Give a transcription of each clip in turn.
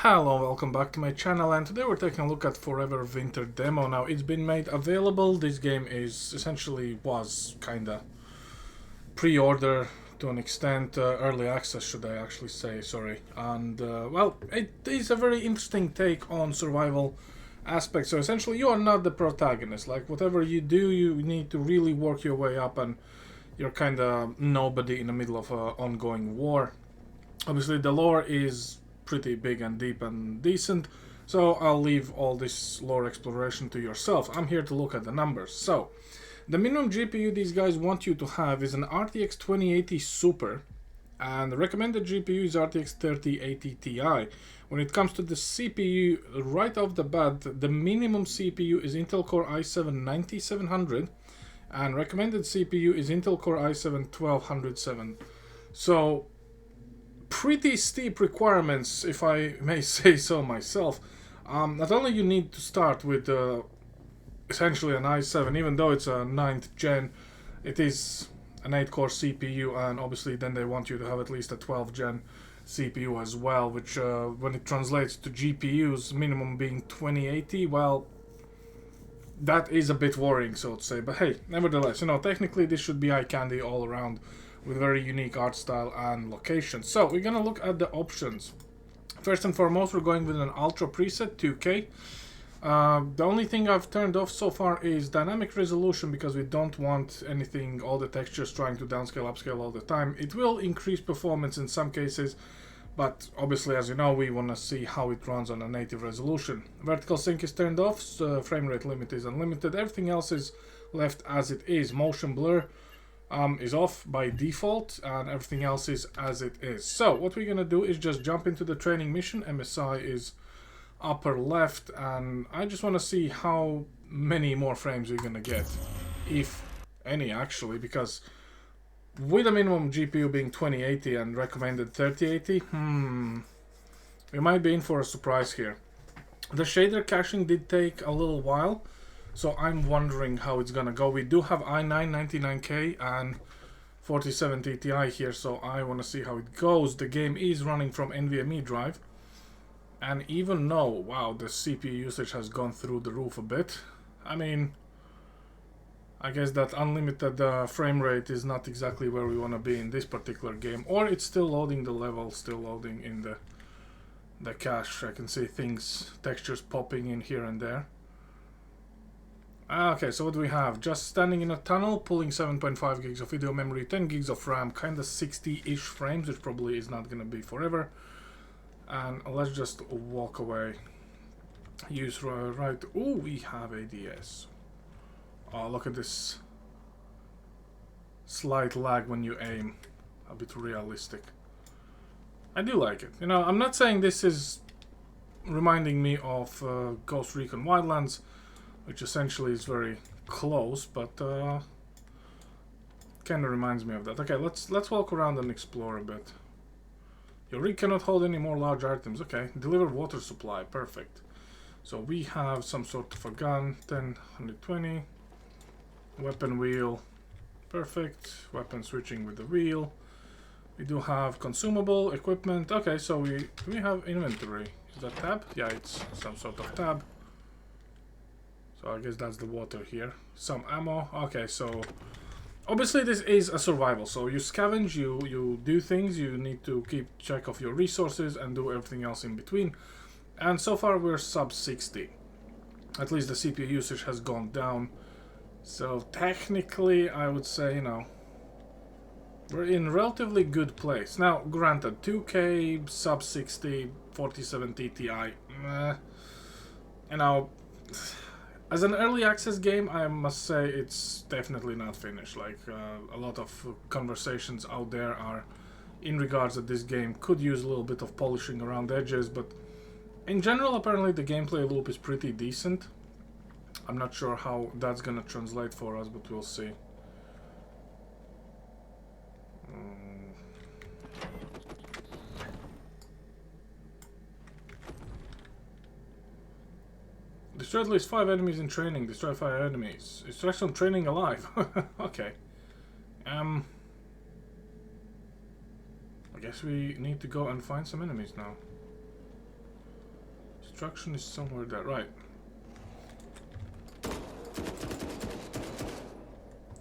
Hello, welcome back to my channel, and today we're taking a look at Forever Winter demo. Now, it's been made available. This game is was kinda pre-order to an extent, early access should I actually say, sorry. And well, it is a very interesting take on survival aspects. So essentially you are not the protagonist. Like whatever you do, you need to really work your way up, and you're kinda nobody in the middle of an ongoing war. Obviously the lore is pretty big and deep and decent, so I'll leave all this lore exploration to yourself. I'm here to look at the numbers. So the minimum GPU these guys want you to have is an RTX 2080 Super, and the recommended GPU is RTX 3080 Ti. When it comes to the CPU, right off the bat, the minimum CPU is Intel Core i7-9700, and recommended CPU is Intel Core i7-12107. So pretty steep requirements, if I may say so myself. Not only you need to start with essentially an i7, even though it's a 9th gen, it is an 8-core CPU, and obviously then they want you to have at least a 12th gen CPU as well, which when it translates to GPUs, minimum being 2080, well, that is a bit worrying, so to say. But hey, nevertheless, you know, technically this should be eye candy all around, with very unique art style and location. So we're gonna look at the options. First and foremost, we're going with an Ultra preset 2K. The only thing I've turned off so far is dynamic resolution, because we don't want anything, all the textures trying to downscale, upscale all the time. It will increase performance in some cases, but obviously, as you know, we want to see how it runs on a native resolution. Vertical sync is turned off, so frame rate limit is unlimited. Everything else is left as it is. Motion blur is off by default, and everything else is as it is. So what we're gonna do is just jump into the training mission. MSI is upper left, and I just want to see how many more frames we're gonna get, if any actually, because with a minimum GPU being 2080 and recommended 3080, we might be in for a surprise here. The shader caching did take a little while, so I'm wondering how it's gonna go. We do have i9 99K and 4070 Ti here, so I want to see how it goes. The game is running from NVMe drive, and even though, wow, the CPU usage has gone through the roof a bit, I mean, I guess that unlimited frame rate is not exactly where we want to be in this particular game. Or it's still loading the level, still loading in the cache. I can see things, textures popping in here and there. Okay, so what do we have? Just standing in a tunnel, pulling 7.5 gigs of video memory, 10 gigs of RAM, kinda 60-ish frames, which probably is not gonna be forever. And let's just walk away. Use right. Oh, we have ADS. Oh, look at this slight lag when you aim. A bit realistic. I do like it. You know, I'm not saying this is reminding me of Ghost Recon Wildlands, which essentially is very close, but kind of reminds me of that. Okay, let's walk around and explore a bit. Your rig cannot hold any more large items. Okay, deliver water supply. Perfect. So we have some sort of a gun. 10, 120. Weapon wheel. Perfect. Weapon switching with the wheel. We do have consumable equipment. Okay, so we have inventory. Is that tab? Yeah, it's some sort of tab. So I guess that's the water here. Some ammo. Okay, so obviously this is a survival. So you scavenge, you do things, you need to keep track of your resources and do everything else in between. And so far we're sub 60. At least the CPU usage has gone down. So technically I would say, you know, we're in relatively good place. Now, granted, 2K, sub 60, 4070 Ti, you know, as an early access game, I must say it's definitely not finished. Like, a lot of conversations out there are in regards that this game could use a little bit of polishing around edges, but in general, apparently the gameplay loop is pretty decent. I'm not sure how that's gonna translate for us, but we'll see. Destroy at least 5 enemies in training. Destroy 5 enemies. Extraction training alive. Okay. I guess we need to go and find some enemies now. Extraction is somewhere there, right.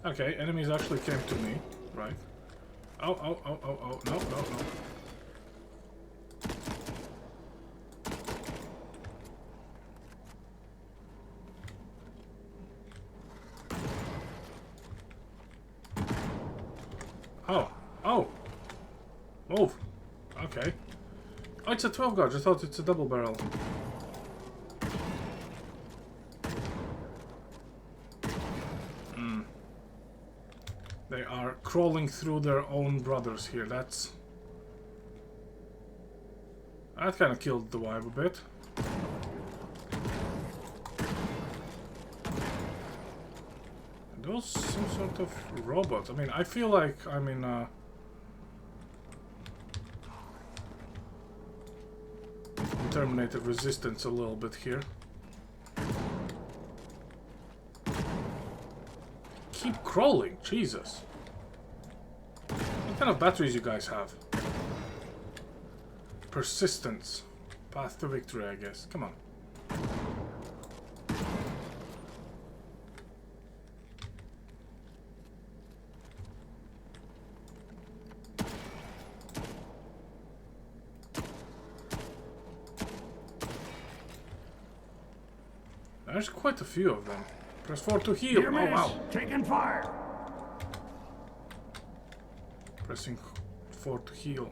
Okay, enemies actually came to me, right. Oh, oh, oh, oh, oh, no, no, no. Oh, oh! Move! Okay. Oh, it's a 12 gauge, I thought it's a double barrel. They are crawling through their own brothers here, that kind of killed the vibe a bit. Are those some sort of robots? I mean, I feel like I'm in Terminator Resistance a little bit here. Keep crawling, Jesus. What kind of batteries you guys have? Persistence. Path to victory, I guess. Come on. There's quite a few of them. Press 4 to heal. Oh wow. Taking fire. Pressing 4 to heal.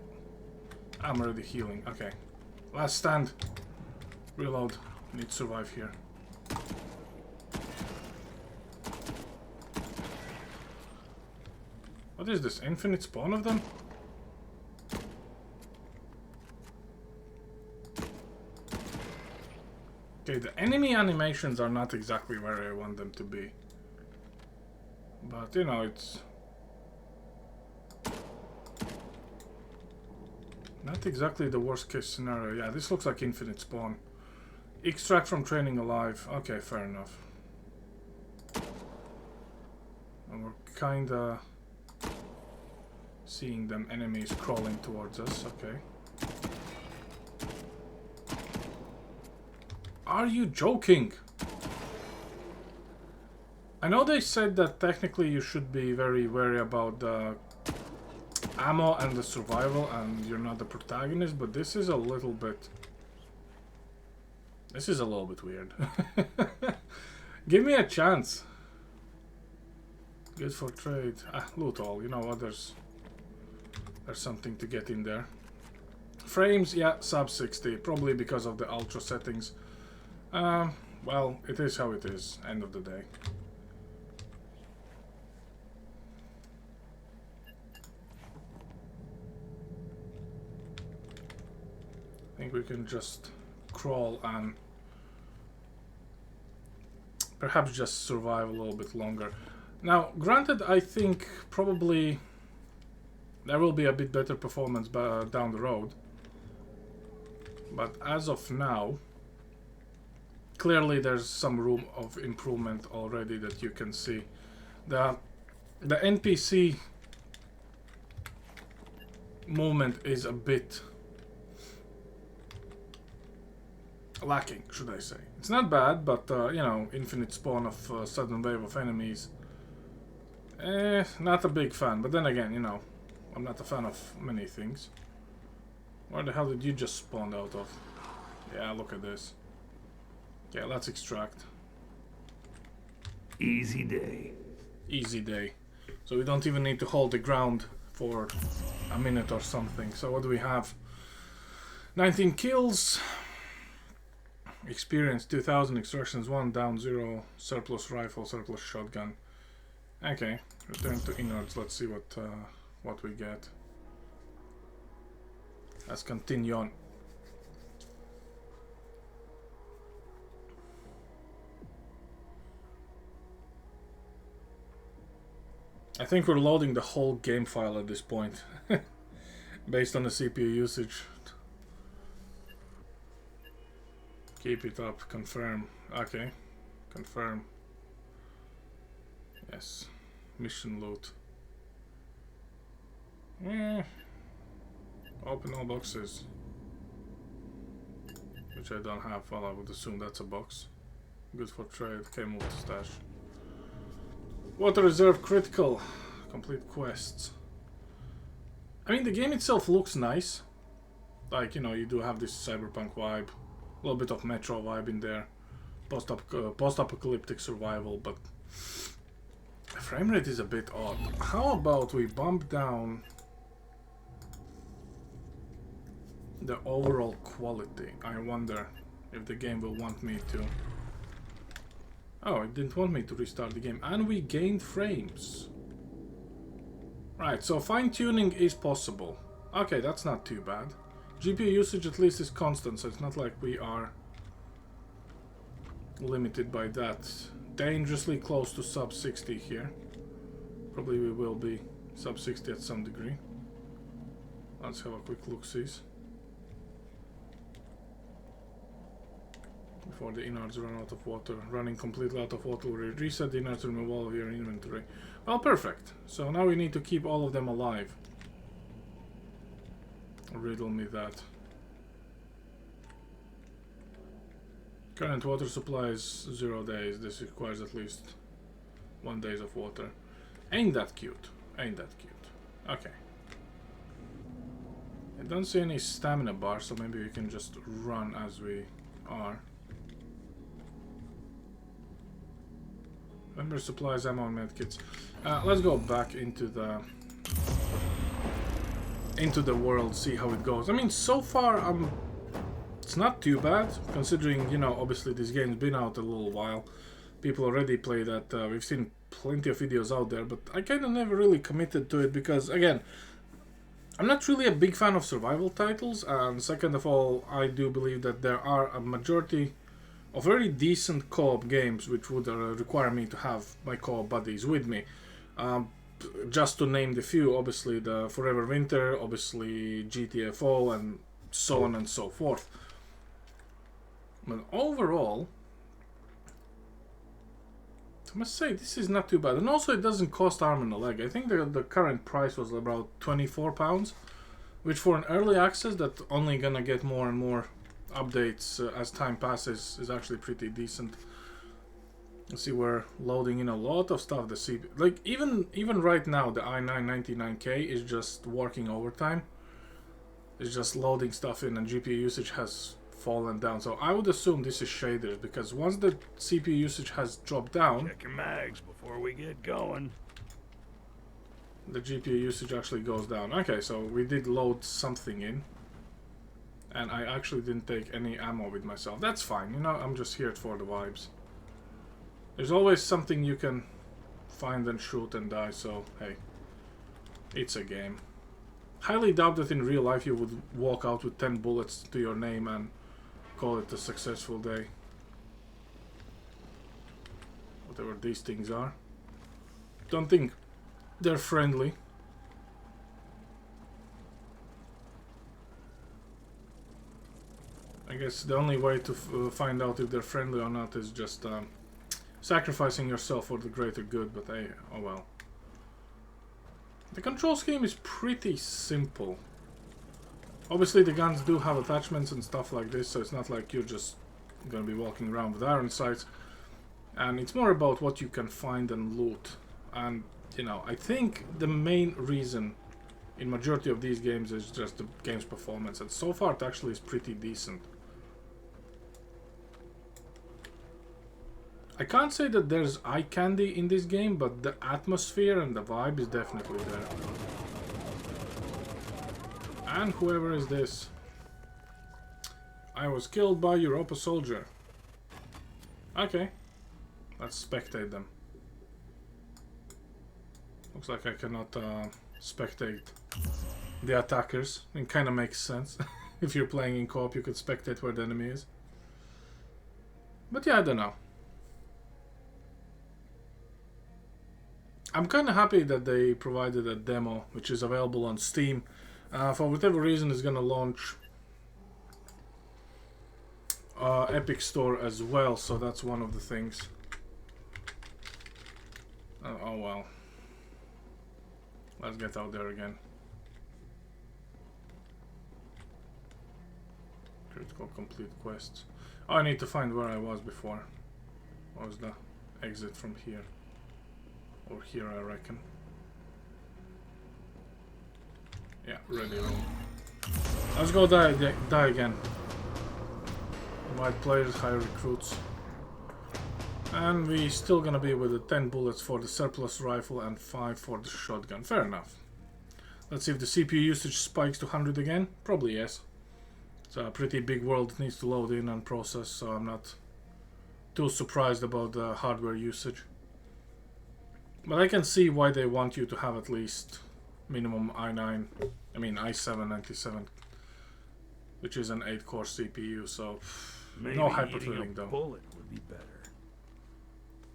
I'm already healing. Okay. Last stand. Reload. Need to survive here. What is this? Infinite spawn of them? Okay, the enemy animations are not exactly where I want them to be. But, you know, it's not exactly the worst case scenario. Yeah, this looks like infinite spawn. Extract from training alive. Okay, fair enough. And we're kinda seeing them enemies crawling towards us. Okay. Are you joking? I know they said that technically you should be very wary about the ammo and the survival and you're not the protagonist, but this is a little bit... This is a little bit weird. Give me a chance. Good for trade. Ah, loot all. You know what? There's something to get in there. Frames, yeah, sub 60. Probably because of the ultra settings. Well, it is how it is. End of the day. I think we can just crawl and perhaps just survive a little bit longer. Now, granted, I think probably there will be a bit better performance down the road. But as of now, clearly there's some room of improvement already that you can see. The NPC movement is a bit lacking, should I say. It's not bad, but you know, infinite spawn of sudden wave of enemies. Not a big fan, but then again, you know, I'm not a fan of many things. Where the hell did you just spawn out of? Yeah, look at this. Yeah, let's extract. Easy day. Easy day. So we don't even need to hold the ground for a minute or something. So what do we have? 19 kills. Experience 2000, extractions 1, down 0, surplus rifle, surplus shotgun. Okay, return to innards. Let's see what we get. Let's continue on. I think we're loading the whole game file at this point, based on the CPU usage. Keep it up, confirm. Okay, confirm. Yes, mission loot. Open all boxes. which I don't have. Well, I would assume that's a box. Good for trade. Okay, move to stash. Water reserve critical. Complete quests. I mean, the game itself looks nice. Like, you know, you do have this cyberpunk vibe. A little bit of Metro vibe in there. Post-apocalyptic survival, but the frame rate is a bit odd. How about we bump down the overall quality? I wonder if the game will want me to... Oh, it didn't want me to restart the game. And we gained frames. Right, so fine-tuning is possible. Okay, that's not too bad. GPU usage at least is constant, so it's not like we are limited by that. Dangerously close to sub 60 here. Probably we will be sub 60 at some degree. Let's have a quick look-sees. Before the innards run out of water. Running completely out of water will reset the innards to remove all of your inventory. Well, perfect. So now we need to keep all of them alive. Riddle me that. Current water supply is 0 days. This requires at least 1 day of water. Ain't that cute? Ain't that cute? Okay. I don't see any stamina bar, so maybe we can just run as we are. Member supplies, ammo, and medkits. Let's go back into the world, see how it goes. I mean, so far, it's not too bad, considering, you know, obviously this game's been out a little while. People already play that. We've seen plenty of videos out there, but I kind of never really committed to it because, again, I'm not really a big fan of survival titles, and second of all, I do believe that there are a majority of very decent co-op games which would require me to have my co-op buddies with me. Just to name the few, obviously the Forever Winter, obviously GTFO, and so on and so forth. But overall, I must say this is not too bad, and also it doesn't cost arm and a leg. I think the current price was about £24, which for an early access that only gonna get more and more updates as time passes is actually pretty decent. Let's see, we're loading in a lot of stuff. The CPU, like even right now, the i9-99K is just working overtime. It's just loading stuff in, and GPU usage has fallen down. So I would assume this is shaders, because once the CPU usage has dropped down, check your mags before we get going. The GPU usage actually goes down. Okay, so we did load something in, and I actually didn't take any ammo with myself. That's fine, you know, I'm just here for the vibes. There's always something you can find and shoot and die, so hey, it's a game. Highly doubt that in real life you would walk out with 10 bullets to your name and call it a successful day. Whatever these things are. Don't think they're friendly. I guess the only way to find out if they're friendly or not is just sacrificing yourself for the greater good, but hey, oh well. The control scheme is pretty simple. Obviously the guns do have attachments and stuff like this, so it's not like you're just gonna be walking around with iron sights. And it's more about what you can find and loot. And, you know, I think the main reason in majority of these games is just the game's performance, and so far it actually is pretty decent. I can't say that there's eye candy in this game, but the atmosphere and the vibe is definitely there. And whoever is this? I was killed by Europa soldier. Okay. Let's spectate them. Looks like I cannot spectate the attackers. It kind of makes sense. If you're playing in co-op, you could spectate where the enemy is. But yeah, I don't know. I'm kind of happy that they provided a demo, which is available on Steam. For whatever reason, it's gonna launch Epic Store as well, so that's one of the things. Oh well. Let's get out there again. Go complete quests. Oh, I need to find where I was before. What was the exit from here? Or here, I reckon. Yeah, ready room. Let's go die again. White players, high recruits. And we still gonna be with the 10 bullets for the surplus rifle and 5 for the shotgun. Fair enough. Let's see if the CPU usage spikes to 100 again. Probably yes. It's a pretty big world that needs to load in and process, so I'm not too surprised about the hardware usage. But I can see why they want you to have at least minimum i7-97, which is an 8-core CPU, so Maybe no hyperthreading though. Bullet would be better.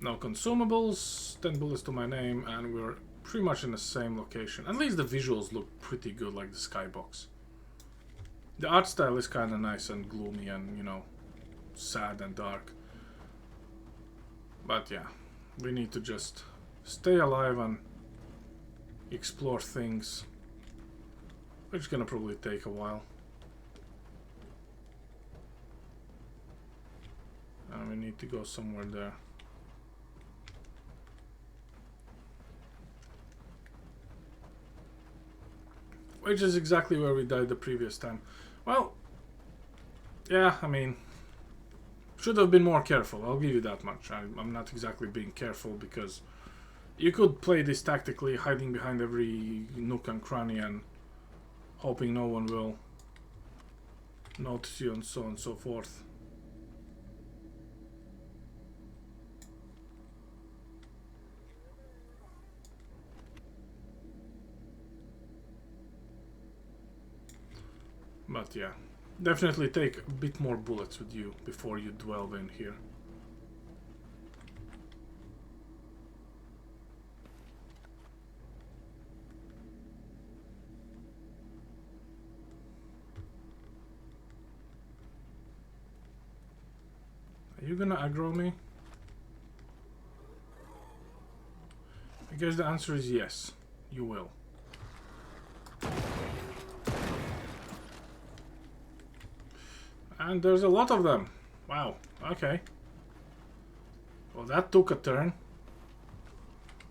No consumables, 10 bullets to my name, and we're pretty much in the same location. At least the visuals look pretty good, like the skybox. The art style is kind of nice and gloomy and, you know, sad and dark. But yeah, we need to just stay alive and explore things, which is gonna probably take a while. And we need to go somewhere there. Which is exactly where we died the previous time. Well, yeah, I mean, should have been more careful, I'll give you that much. I'm not exactly being careful, because you could play this tactically, hiding behind every nook and cranny and hoping no one will notice you and so on and so forth. But yeah, definitely take a bit more bullets with you before you dwell in here. Are you gonna aggro me? I guess the answer is yes, you will. And there's a lot of them. Wow, okay. Well, that took a turn.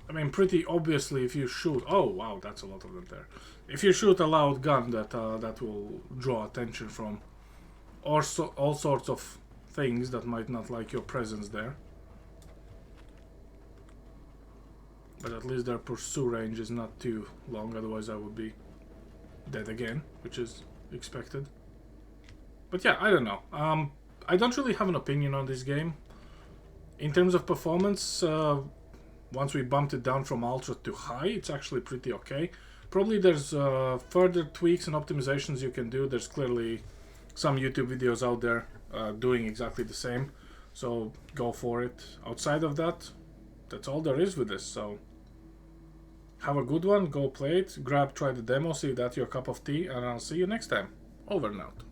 I mean, pretty obviously if you shoot... Oh, wow, that's a lot of them there. If you shoot a loud gun, that will draw attention from all sorts of things that might not like your presence there. But at least their pursue range is not too long, otherwise I would be dead again, which is expected. But yeah, I don't know. I don't really have an opinion on this game. In terms of performance, once we bumped it down from ultra to high, it's actually pretty okay. Probably there's further tweaks and optimizations you can do. There's clearly some YouTube videos out there doing exactly the same. So go for it. Outside of that, that's all there is with this. So have a good one, go play it, try the demo, see if that's your cup of tea, and I'll see you next time. Over and out.